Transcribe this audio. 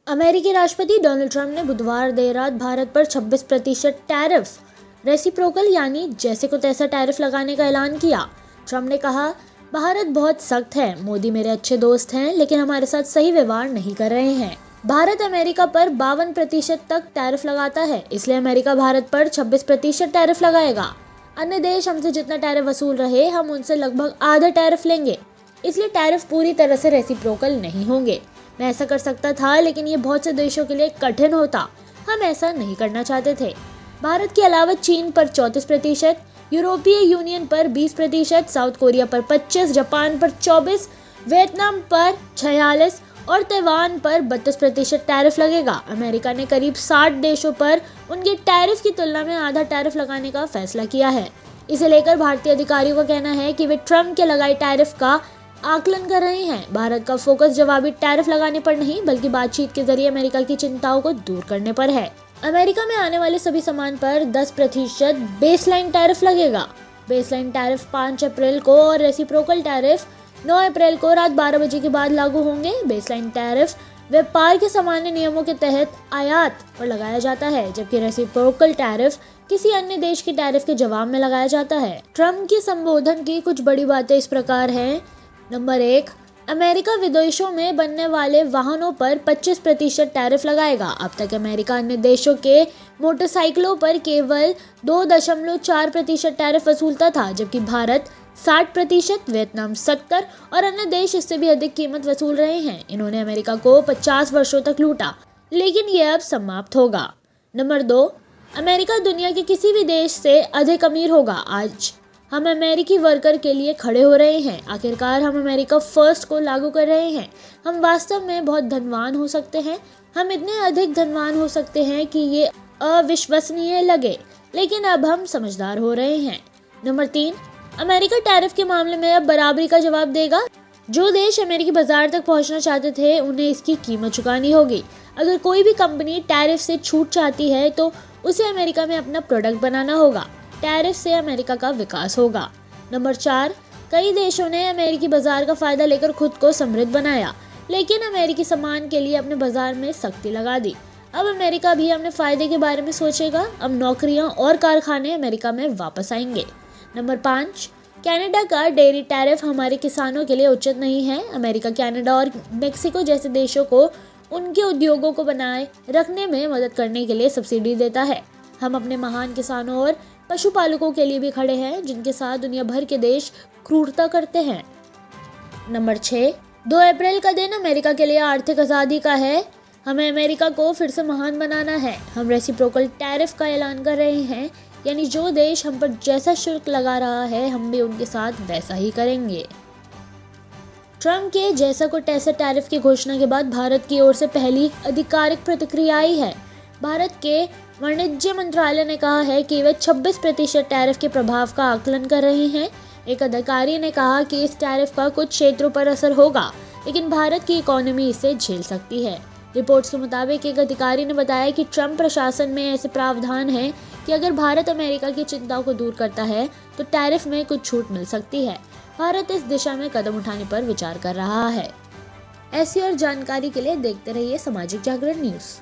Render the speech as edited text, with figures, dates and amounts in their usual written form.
अमेरिकी राष्ट्रपति Donald Trump ने बुधवार देर रात भारत पर 26% टैरिफ रेसिप्रोकल यानी जैसे को तैसा टैरिफ लगाने का ऐलान किया। ट्रंप ने कहा, भारत बहुत सख्त है, मोदी मेरे अच्छे दोस्त हैं लेकिन हमारे साथ सही व्यवहार नहीं कर रहे हैं। भारत अमेरिका पर 52% तक टैरिफ लगाता है, इसलिए अमेरिका भारत पर 26% टैरिफ लगाएगा। अन्य देश हमसे जितना टैरिफ वसूल रहे हम उनसे लगभग आधा टैरिफ लेंगे, इसलिए टैरिफ पूरी तरह से रेसिप्रोकल नहीं होंगे। मैं ऐसा कर सकता था लेकिन ये बहुत से देशों के लिए कठिन होता, हम ऐसा नहीं करना चाहते थे। भारत के अलावा चीन पर 34%, यूरोपीय यूनियन पर 20%, साउथ कोरिया पर 25%, जापान पर 24%, वियतनाम पर 46% और ताइवान पर 32% टैरिफ लगेगा। अमेरिका ने करीब 60 देशों पर उनके टैरिफ की तुलना में आधा टैरिफ लगाने का फैसला किया है। इसे लेकर भारतीय अधिकारियों का कहना है कि वे ट्रंप के लगाए टैरिफ का आकलन कर रहे हैं। भारत का फोकस जवाबी टैरिफ लगाने पर नहीं बल्कि बातचीत के जरिए अमेरिका की चिंताओं को दूर करने पर है। अमेरिका में आने वाले सभी सामान पर 10% बेसलाइन टैरिफ लगेगा। बेसलाइन टैरिफ 5 अप्रैल को और रेसिप्रोकल टैरिफ 9 अप्रैल को रात 12 बजे के बाद लागू होंगे। बेसलाइन टैरिफ व्यापार के सामान्य नियमों के तहत आयात पर लगाया जाता है, जबकि रेसिप्रोकल टैरिफ किसी अन्य देश के टैरिफ के जवाब में लगाया जाता है। ट्रंप के संबोधन की कुछ बड़ी बातें इस प्रकार हैं। नंबर 1, अमेरिका विदेशों में बनने वाले वाहनों पर 25% टैरिफ लगाएगा। अब तक अमेरिका अन्य देशों के मोटरसाइकिलों पर केवल 2.4% टैरिफ वसूलता था, जबकि भारत 60%, वियतनाम 70% और अन्य देश इससे भी अधिक कीमत वसूल रहे हैं। इन्होंने अमेरिका को 50 वर्षों तक लूटा, लेकिन यह अब समाप्त होगा। नंबर 2, अमेरिका दुनिया के किसी भी देश से अधिक अमीर होगा। आज हम अमेरिकी वर्कर के लिए खड़े हो रहे हैं। आखिरकार हम अमेरिका फर्स्ट को लागू कर रहे हैं। हम वास्तव में बहुत धनवान हो सकते हैं। हम इतने अधिक धनवान हो सकते हैं कि ये अविश्वसनीय लगे, लेकिन अब हम समझदार हो रहे हैं। नंबर 3, अमेरिका टैरिफ के मामले में अब बराबरी का जवाब देगा। जो देश अमेरिकी बाजार तक पहुंचना चाहते थे उन्हें इसकी कीमत चुकानी होगी। अगर कोई भी कंपनी टैरिफ से छूट चाहती है तो उसे अमेरिका में अपना प्रोडक्ट बनाना होगा। टैरिफ से अमेरिका का विकास होगा। नंबर 4, कई देशों ने अमेरिकी बाजार का फायदा लेकर खुद को समृद्ध बनाया, लेकिन अमेरिकी सामान के लिए अपने बाजार में सख्ती लगा दी। अब अमेरिका भी अपने फायदे के बारे में सोचेगा। अब नौकरियां और कारखाने अमेरिका में वापस आएंगे। नंबर 5, कनाडा का डेयरी टैरिफ हमारे किसानों के लिए उचित नहीं है। अमेरिका कनाडा और मेक्सिको जैसे देशों को उनके उद्योगों को बनाए रखने में मदद करने के लिए सब्सिडी देता है। हम अपने महान किसानों और पशुपालकों के लिए भी खड़े हैं, जिनके साथ दुनिया भर के देश क्रूरता करते हैं। नंबर 6, 2 अप्रैल का दिन अमेरिका के लिए आर्थिक आज़ादी का है। हमें अमेरिका को फिर से महान बनाना है। हम रेसिप्रोकल टैरिफ का ऐलान कर रहे हैं, यानी जो देश हम पर जैसा शुल्क लगा रहा है हम भी उनके साथ वैसा ही करेंगे। ट्रंप के जैसा को तैसा टैरिफ की घोषणा के बाद भारत की ओर से पहली आधिकारिक प्रतिक्रिया आई है। भारत के वाणिज्य मंत्रालय ने कहा है कि वे 26% टैरिफ के प्रभाव का आकलन कर रहे हैं। एक अधिकारी ने कहा कि इस टैरिफ का कुछ क्षेत्रों पर असर होगा, लेकिन भारत की इकोनॉमी इसे झेल सकती है। रिपोर्ट्स के मुताबिक एक अधिकारी ने बताया कि ट्रंप प्रशासन में ऐसे प्रावधान हैं कि अगर भारत अमेरिका की चिंताओं को दूर करता है तो टैरिफ में कुछ छूट मिल सकती है। भारत इस दिशा में कदम उठाने पर विचार कर रहा है। ऐसी और जानकारी के लिए देखते रहिए सामाजिक जागरण न्यूज़।